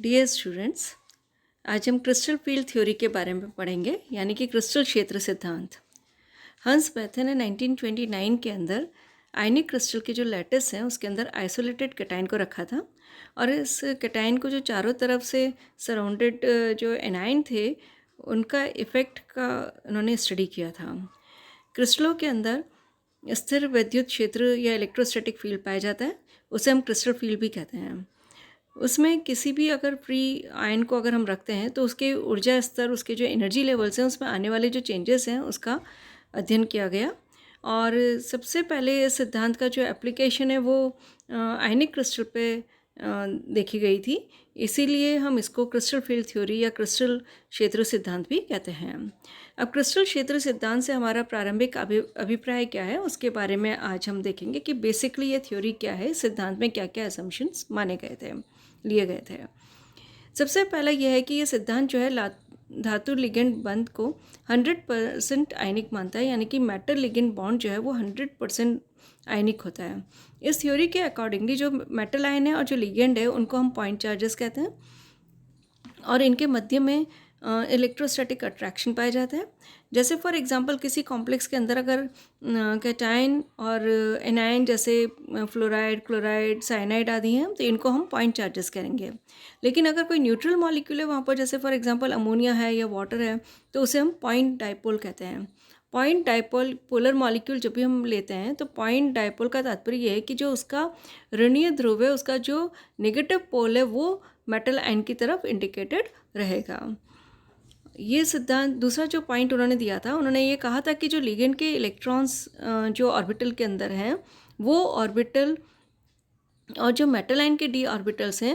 Dear students, आज हम crystal field theory के बारे में पढ़ेंगे, यानी कि क्रिस्टल क्षेत्र सिद्धांत। हंस बेथन ने 1929 के अंदर आयनिक क्रिस्टल के जो लैटिस हैं उसके अंदर आइसोलेटेड कैटायन को रखा था और इस कैटायन को जो चारों तरफ से सराउंडेड जो एनायन थे उनका इफ़ेक्ट का उन्होंने स्टडी किया था। क्रिस्टलों के अंदर स्थिर विद्युत क्षेत्र या इलेक्ट्रोस्टैटिक फील्ड पाया जाता है, उसे हम क्रिस्टल फील्ड भी कहते हैं। उसमें किसी भी अगर फ्री आयन को अगर हम रखते हैं तो उसके ऊर्जा स्तर, उसके जो एनर्जी लेवल्स हैं, उसमें आने वाले जो चेंजेस हैं उसका अध्ययन किया गया। और सबसे पहले इस सिद्धांत का जो एप्लीकेशन है वो आयनिक क्रिस्टल पे देखी गई थी, इसीलिए हम इसको क्रिस्टल फील्ड थ्योरी या क्रिस्टल क्षेत्र सिद्धांत भी कहते हैं। अब क्रिस्टल क्षेत्र सिद्धांत से हमारा प्रारंभिक अभिप्राय क्या है उसके बारे में आज हम देखेंगे कि बेसिकली ये थ्योरी क्या है, सिद्धांत में क्या क्या असम्पशंस माने गए थे, लिए गए थे। सबसे पहला यह है कि ये सिद्धांत जो है धातु लिगेंड बंध को 100% आयनिक मानता है, यानी कि मेटल लिगेंड बॉन्ड जो है वो 100% आयनिक होता है। इस थ्योरी के अकॉर्डिंगली जो मेटल आयन है और जो लिगेंड है उनको हम पॉइंट चार्जेस कहते हैं और इनके मध्य में इलेक्ट्रोस्टैटिक अट्रैक्शन पाया जाता है। जैसे फॉर एग्जांपल किसी कॉम्प्लेक्स के अंदर अगर कैटायन और एनायन जैसे फ्लोराइड, क्लोराइड, साइनाइड आदि हैं तो इनको हम पॉइंट चार्जेस करेंगे। लेकिन अगर कोई न्यूट्रल मॉलिक्यूल है वहाँ पर, जैसे फॉर एग्जांपल अमोनिया है या वाटर है, तो उसे हम पॉइंट डाइपोल कहते हैं। पॉइंट डाइपोल पोलर मॉलिक्यूल जब भी हम लेते हैं तो पॉइंट डाइपोल का तात्पर्य ये है कि जो उसका ऋणीय ध्रुव है, उसका जो नेगेटिव पोल है वो मेटल आयन की तरफ इंडिकेटेड रहेगा। ये सिद्धांत, दूसरा जो पॉइंट उन्होंने दिया था, उन्होंने ये कहा था कि जो लिगेंड के इलेक्ट्रॉन्स जो ऑर्बिटल के अंदर हैं वो ऑर्बिटल और जो मेटल आयन के डी ऑर्बिटल्स हैं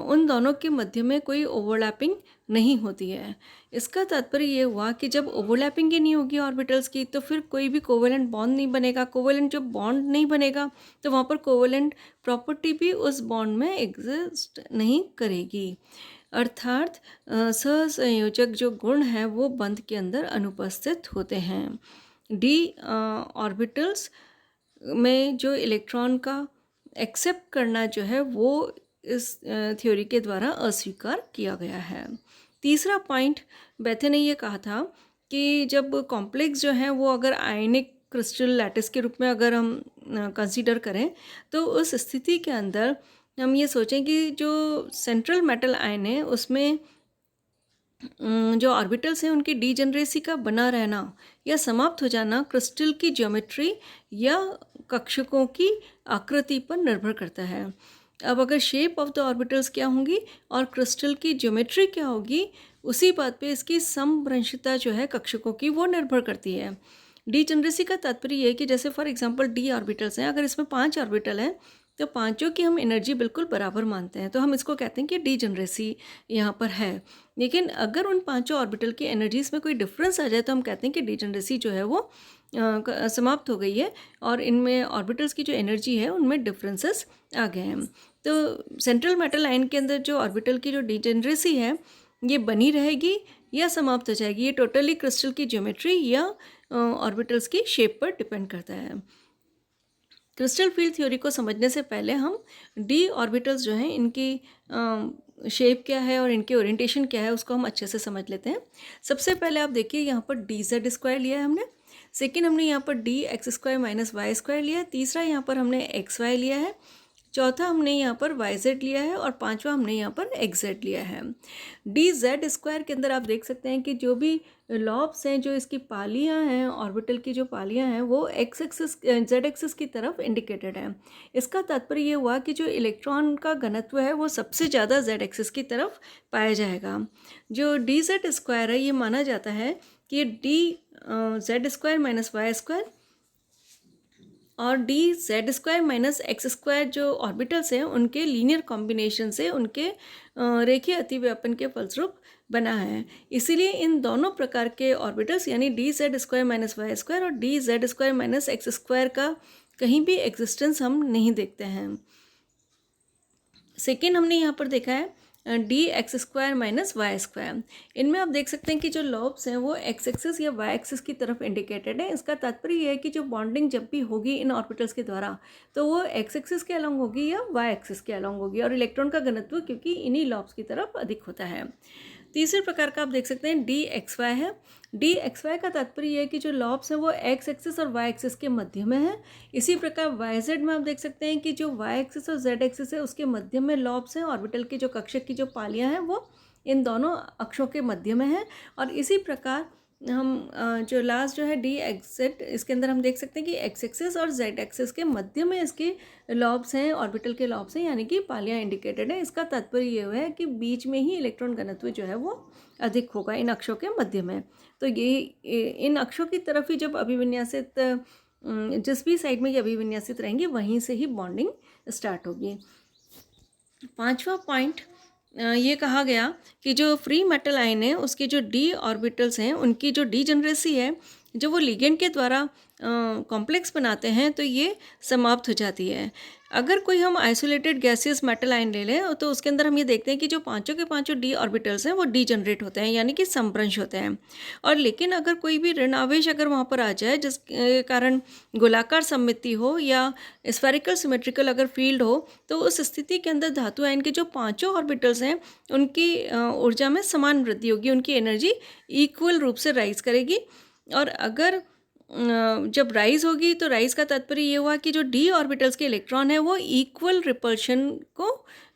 उन दोनों के मध्य में कोई ओवरलैपिंग नहीं होती है। इसका तात्पर्य ये हुआ कि जब ओवरलैपिंग ही नहीं होगी ऑर्बिटल्स की तो फिर कोई भी कोवेलेंट बॉन्ड नहीं बनेगा। कोवेलेंट जब बॉन्ड नहीं बनेगा तो वहाँ पर कोवेलेंट प्रॉपर्टी भी उस बॉन्ड में एग्जिस्ट नहीं करेगी, अर्थात सहसंयोजक जो गुण हैं वो बंध के अंदर अनुपस्थित होते हैं। डी ऑर्बिटल्स में जो इलेक्ट्रॉन का एक्सेप्ट करना जो है वो इस थ्योरी के द्वारा अस्वीकार किया गया है। तीसरा पॉइंट, बेथे ने ये कहा था कि जब कॉम्प्लेक्स जो है वो अगर आयनिक क्रिस्टल लैटिस के रूप में अगर हम कंसीडर करें तो उस स्थिति के अंदर हम ये सोचें कि जो सेंट्रल मेटल आयन है उसमें जो ऑर्बिटल्स हैं उनकी डीजेनरेसी का बना रहना या समाप्त हो जाना क्रिस्टल की ज्योमेट्री या कक्षकों की आकृति पर निर्भर करता है। अब अगर शेप ऑफ द ऑर्बिटल्स क्या होंगी और क्रिस्टल की ज्योमेट्री क्या होगी, उसी बात पे इसकी समभ्रंशता जो है कक्षकों की वो निर्भर करती है। डीजेनरेसी का तात्पर्य ये है कि जैसे फॉर एग्जांपल डी ऑर्बिटल्स हैं, अगर इसमें 5 ऑर्बिटल हैं तो पांचों की हम एनर्जी बिल्कुल बराबर मानते हैं, तो हम इसको कहते हैं कि डीजेनरेसी यहाँ पर है। लेकिन अगर उन पांचों ऑर्बिटल की एनर्जीज में कोई डिफरेंस आ जाए तो हम कहते हैं कि डीजेनरेसी जो है वो समाप्त हो गई है और इनमें ऑर्बिटल्स की जो एनर्जी है उनमें डिफरेंसेस आ गए हैं। तो सेंट्रल मेटल आयन के अंदर जो ऑर्बिटल की जो डीजेनरेसी है ये बनी रहेगी या समाप्त हो जाएगी, ये टोटली क्रिस्टल की ज्योमेट्री या ऑर्बिटल्स की शेप पर डिपेंड करता है। क्रिस्टल फील्ड थ्योरी को समझने से पहले हम डी ऑर्बिटल्स जो हैं इनकी शेप क्या है और इनकी ओरिएंटेशन क्या है उसको हम अच्छे से समझ लेते हैं। सबसे पहले आप देखिए यहाँ पर डी जेड स्क्वायर लिया है हमने, सेकेंड हमने यहाँ पर D X square minus Y square लिया है, तीसरा यहाँ पर हमने एक्स वाई लिया है, चौथा हमने यहाँ पर वाई जेड लिया है और पांचवा हमने यहाँ पर एक्स जेड लिया है। डी जेड स्क्वायर के अंदर आप देख सकते हैं कि जो भी लॉब्स हैं, जो इसकी पालियाँ हैं, ऑर्बिटल की जो पालियाँ हैं वो एक्स एक्सिस जेड एक्सिस की तरफ इंडिकेटेड है। इसका तात्पर्य ये हुआ कि जो इलेक्ट्रॉन का घनत्व है वो सबसे ज़्यादा जेड एक्सिस की तरफ पाया जाएगा। जो डी जेड स्क्वायर है ये माना जाता है कि d z square minus Y square और d z square minus x square जो ऑर्बिटल्स हैं उनके लीनियर कॉम्बिनेशन से उनके रेखीय अतिव्यापन के फलस्वरूप बना है। इसीलिए इन दोनों प्रकार के ऑर्बिटल्स यानी d z square minus Y square और d z square minus x square का कहीं भी एग्जिस्टेंस हम नहीं देखते हैं। सेकेंड हमने यहाँ पर देखा है dx² - y²। इनमें आप देख सकते हैं कि जो लॉब्स हैं वो एक्स एक्सिस या वाई एक्सिस की तरफ इंडिकेटेड है। इसका तात्पर्य यह है कि जो बॉन्डिंग जब भी होगी इन ऑर्बिटल्स के द्वारा तो वो एक्स एक्सिस के अलॉन्ग होगी या वाई एक्सिस के अलॉन्ग होगी, और इलेक्ट्रॉन का घनत्व क्योंकि इन्हीं लॉब्स की तरफ अधिक होता है। तीसरे प्रकार का आप देख सकते हैं dxy है। dxy का तात्पर्य यह है कि जो लॉब्स हैं वो एक्स एक्सिस और वाई एक्सिस के मध्य में है। इसी प्रकार yz में आप देख सकते हैं कि जो वाई एक्सिस और z एक्सिस है उसके मध्य में लॉब्स हैं। ऑर्बिटल की जो कक्षक की जो पालियां हैं वो इन दोनों अक्षों के मध्य में है। और इसी प्रकार हम जो लास्ट जो है dxz, इसके अंदर हम देख सकते हैं कि एक्स एक्सिस और z एक्सिस के मध्य में इसके लॉब्स हैं, ऑर्बिटल के लॉब्स हैं, यानी कि पालियां इंडिकेटेड है। इसका तात्पर्य ये है कि बीच में ही इलेक्ट्रॉन घनत्व जो है वो अधिक होगा इन अक्षों के मध्य में। तो ये इन अक्षों की तरफ ही जब अभिविन्यासित जिस भी साइड में ये अभिविन्यासित रहेंगी वहीं से ही बॉन्डिंग स्टार्ट होगी। पांचवा पॉइंट ये कहा गया कि जो फ्री मेटल आयन है उसके जो डी ऑर्बिटल्स हैं उनकी जो डीजेनरेसी है, जो वो लिगेंड के द्वारा कॉम्प्लेक्स बनाते हैं तो ये समाप्त हो जाती है। अगर कोई हम आइसोलेटेड गैसियस मेटल आयन ले लें तो उसके अंदर हम ये देखते हैं कि जो पांचों के पांचों डी ऑर्बिटल्स हैं वो डीजनरेट होते हैं, यानी कि संभ्रंश होते हैं। और लेकिन अगर कोई भी ऋण आवेश अगर वहाँ पर आ जाए जिसके कारण गोलाकार सममिति हो या स्फेरिकल सिमेट्रिकल अगर फील्ड हो, तो उस स्थिति के अंदर धातु आयन के जो पांचों ऑर्बिटल्स हैं उनकी ऊर्जा में समान वृद्धि होगी, उनकी एनर्जी इक्वल रूप से राइज करेगी। और अगर जब राइज होगी तो राइज का तात्पर्य ये हुआ कि जो डी ऑर्बिटल्स के इलेक्ट्रॉन है वो इक्वल रिपल्शन को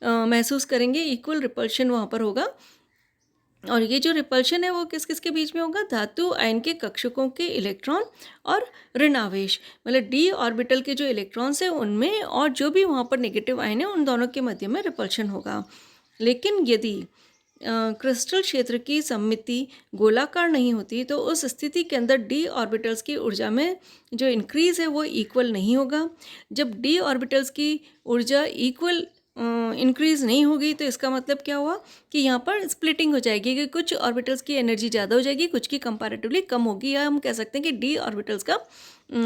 महसूस करेंगे, इक्वल रिपल्शन वहाँ पर होगा। और ये जो रिपल्शन है वो किस किस के बीच में होगा? धातु आयन के कक्षकों के इलेक्ट्रॉन और ऋण आवेश, मतलब डी ऑर्बिटल के जो इलेक्ट्रॉन्स हैं उनमें और जो भी वहाँ पर नेगेटिव आयन है उन दोनों के मध्य में रिपल्शन होगा। लेकिन यदि क्रिस्टल क्षेत्र की सममिति गोलाकार नहीं होती तो उस स्थिति के अंदर डी ऑर्बिटल्स की ऊर्जा में जो इंक्रीज़ है वो इक्वल नहीं होगा। जब डी ऑर्बिटल्स की ऊर्जा इक्वल इंक्रीज़ नहीं होगी तो इसका मतलब क्या हुआ कि यहाँ पर स्प्लिटिंग हो जाएगी कि कुछ ऑर्बिटल्स की एनर्जी ज़्यादा हो जाएगी, कुछ की कंपैरेटिवली कम होगी, या हम कह सकते हैं कि डी ऑर्बिटल्स का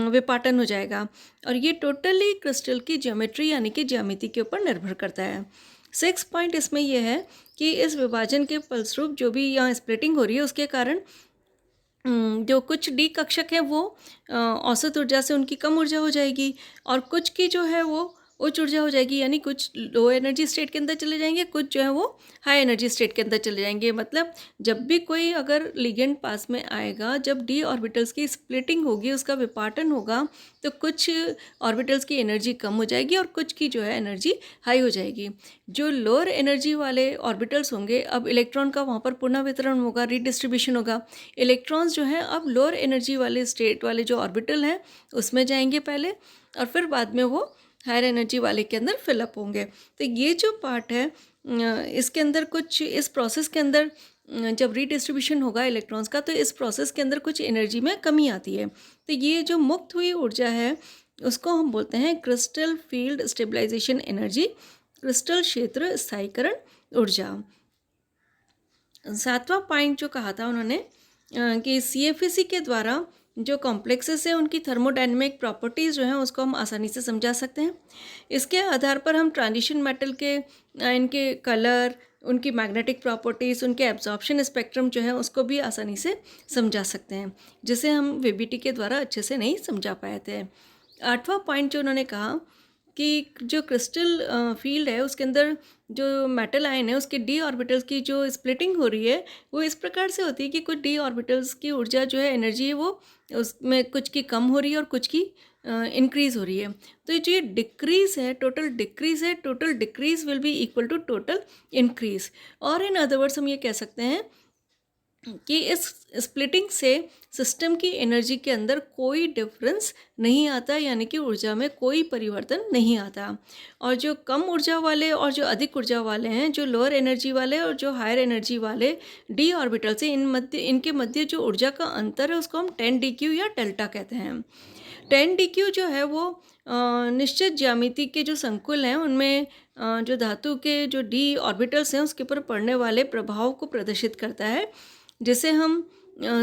विपाटन हो जाएगा। और ये टोटली क्रिस्टल की ज्योमेट्री यानी कि ज्यामिति के ऊपर निर्भर करता है। 6 पॉइंट इसमें यह है कि इस विभाजन के फलस्वरूप जो भी यहाँ स्प्लिटिंग हो रही है उसके कारण जो कुछ डी कक्षक हैं वो औसत ऊर्जा से उनकी कम ऊर्जा हो जाएगी और कुछ की जो है वो उच्च ऊर्जा हो जाएगी, यानी कुछ लो एनर्जी स्टेट के अंदर चले जाएंगे, कुछ जो है वो हाई एनर्जी स्टेट के अंदर चले जाएंगे। मतलब जब भी कोई अगर लिगेंड पास में आएगा, जब डी ऑर्बिटल्स की स्प्लिटिंग होगी, उसका विपाटन होगा, तो कुछ ऑर्बिटल्स की एनर्जी कम हो जाएगी और कुछ की जो है एनर्जी हाई हो जाएगी। जो लोअर एनर्जी वाले ऑर्बिटल्स होंगे, अब इलेक्ट्रॉन का वहाँ पर पुनः वितरण होगा, रीडिस्ट्रीब्यूशन होगा। इलेक्ट्रॉन्स जो हैं अब लोअर एनर्जी वाले स्टेट वाले जो ऑर्बिटल हैं उसमें जाएंगे पहले, और फिर बाद में वो हायर एनर्जी वाले के अंदर फिलअप होंगे। तो ये जो पार्ट है इसके अंदर कुछ इस प्रोसेस के अंदर जब रीडिस्ट्रीब्यूशन होगा इलेक्ट्रॉन्स का तो इस प्रोसेस के अंदर कुछ एनर्जी में कमी आती है। तो ये जो मुक्त हुई ऊर्जा है उसको हम बोलते हैं क्रिस्टल फील्ड स्टेबलाइजेशन एनर्जी, क्रिस्टल क्षेत्र स्थायीकरण ऊर्जा। 7वां पॉइंट जो कहा था उन्होंने कि CFEC के द्वारा जो कॉम्प्लेक्सेस हैं उनकी थर्मोडायनेमिक प्रॉपर्टीज़ जो हैं उसको हम आसानी से समझा सकते हैं। इसके आधार पर हम ट्रांजिशन मेटल के इनके कलर, उनकी मैग्नेटिक प्रॉपर्टीज़, उनके एब्जॉर्प्शन स्पेक्ट्रम जो है उसको भी आसानी से समझा सकते हैं, जिसे हम VBT के द्वारा अच्छे से नहीं समझा पाए थे। 8वां पॉइंट जो उन्होंने कहा कि जो क्रिस्टल फील्ड है उसके अंदर जो मेटल आयन है उसके डी ऑर्बिटल्स की जो स्प्लिटिंग हो रही है वो इस प्रकार से होती है कि कुछ डी ऑर्बिटल्स की ऊर्जा जो है एनर्जी है वो उसमें कुछ की कम हो रही है और कुछ की इंक्रीज़ हो रही है। तो जो ये डिक्रीज़ है, टोटल डिक्रीज़ है, total decrease will be equal to total increase. और इन अदर वर्ड्स हम ये कह सकते हैं कि इस स्प्लिटिंग से सिस्टम की एनर्जी के अंदर कोई डिफरेंस नहीं आता, यानी कि ऊर्जा में कोई परिवर्तन नहीं आता। और जो कम ऊर्जा वाले और जो अधिक ऊर्जा वाले हैं, जो लोअर एनर्जी वाले और जो हायर एनर्जी वाले डी ऑर्बिटल से इनके मध्य जो ऊर्जा का अंतर है उसको हम 10dq या डेल्टा कहते हैं। 10dq जो है वो निश्चित ज्यामिति के जो संकुल हैं उनमें जो धातु के जो डी ऑर्बिटल्स हैं उसके ऊपर पड़ने वाले प्रभाव को प्रदर्शित करता है, जिसे हम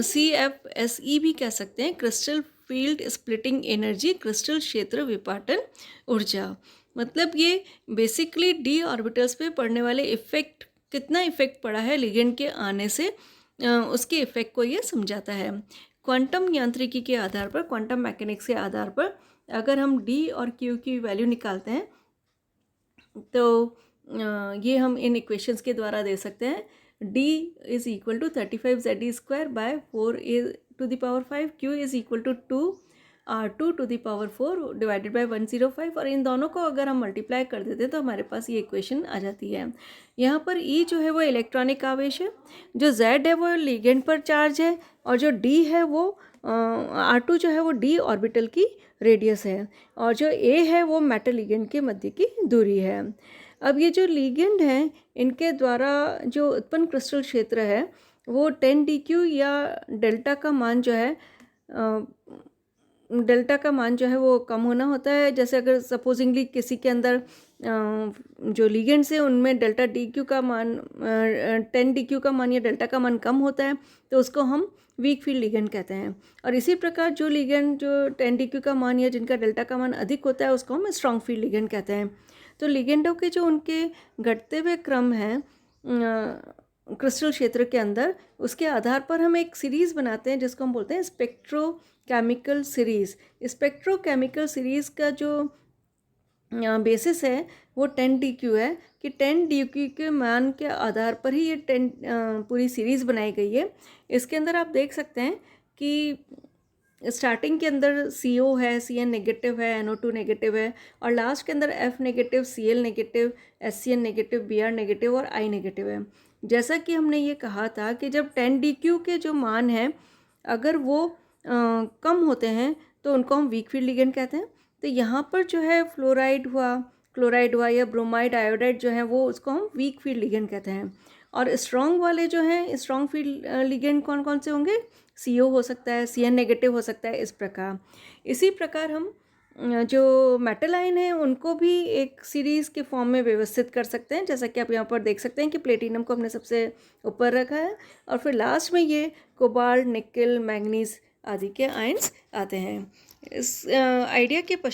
CFSE भी कह सकते हैं, क्रिस्टल फील्ड स्प्लिटिंग एनर्जी, क्रिस्टल क्षेत्र विपाटन ऊर्जा। मतलब ये बेसिकली डी ऑर्बिटल्स पे पड़ने वाले इफ़ेक्ट कितना इफ़ेक्ट पड़ा है लिगेंड के आने से, उसके इफ़ेक्ट को ये समझाता है। क्वांटम यांत्रिकी के आधार पर, क्वांटम मैकेनिक्स के आधार पर अगर हम डी और क्यू की वैल्यू निकालते हैं तो ये हम इन इक्वेशंस के द्वारा दे सकते हैं। D is equal to 35 Z² by 4 a⁵, Q is equal to 2 r2⁴ divided by 105, और इन दोनों को अगर हम मल्टीप्लाई कर देते हैं तो हमारे पास ये इक्वेशन आ जाती है। यहाँ पर E जो है वो इलेक्ट्रॉनिक आवेश है, जो Z है वो लिगेंड पर चार्ज है, और जो D है वो R2 जो है वो D ऑर्बिटल की रेडियस है, और जो A है वो मेटल लिगेंड के मध्य की दूरी है। अब ये जो लिगेंड हैं इनके द्वारा जो उत्पन्न क्रिस्टल क्षेत्र है वो 10 dq या डेल्टा का मान जो है वो कम होना होता है। जैसे अगर सपोजिंगली किसी के अंदर जो लिगेंड्स है उनमें डेल्टा DQ का मान 10 dq का मान या डेल्टा का मान कम होता है तो उसको हम वीक फील्ड लिगेंड कहते हैं। और इसी प्रकार जो लिगेंड जो 10 dq का मान या जिनका डेल्टा का मान अधिक होता है उसको हम स्ट्रॉन्ग फील्ड लिगेंड कहते हैं। तो लिगेंडों के जो उनके घटते हुए क्रम हैं क्रिस्टल क्षेत्र के अंदर, उसके आधार पर हम एक सीरीज़ बनाते हैं जिसको हम बोलते हैं स्पेक्ट्रोकेमिकल सीरीज़। स्पेक्ट्रोकेमिकल सीरीज़ का जो बेसिस है वो 10 dq है कि 10 dq के मान के आधार पर ही ये पूरी सीरीज़ बनाई गई है। इसके अंदर आप देख सकते हैं कि स्टार्टिंग के अंदर CO है, CN नेगेटिव है, NO2 नेगेटिव है, और लास्ट के अंदर F negative, Cl negative, SCN negative, Br negative और I नेगेटिव है। जैसा कि हमने ये कहा था कि जब 10 dq के जो मान हैं अगर वो कम होते हैं तो उनको हम वीक फील्ड लिगेंड कहते हैं। तो यहाँ पर जो है फ्लोराइड हुआ, क्लोराइड हुआ या ब्रोमाइड, आयोडाइड जो है वो उसको हम वीक फील्ड लिगेंड कहते हैं। और स्ट्रॉन्ग वाले जो हैं स्ट्रॉन्ग फील्ड लिगेंड कौन कौन से होंगे? CO हो सकता है, CN नेगेटिव हो सकता है, इस प्रकार। इसी प्रकार हम जो मेटल आयन है उनको भी एक सीरीज़ के फॉर्म में व्यवस्थित कर सकते हैं, जैसा कि आप यहाँ पर देख सकते हैं कि प्लेटिनम को हमने सबसे ऊपर रखा है और फिर लास्ट में ये कोबाल्ट, निकल, मैंगनीज आदि के आयन्स आते हैं। इस आइडिया के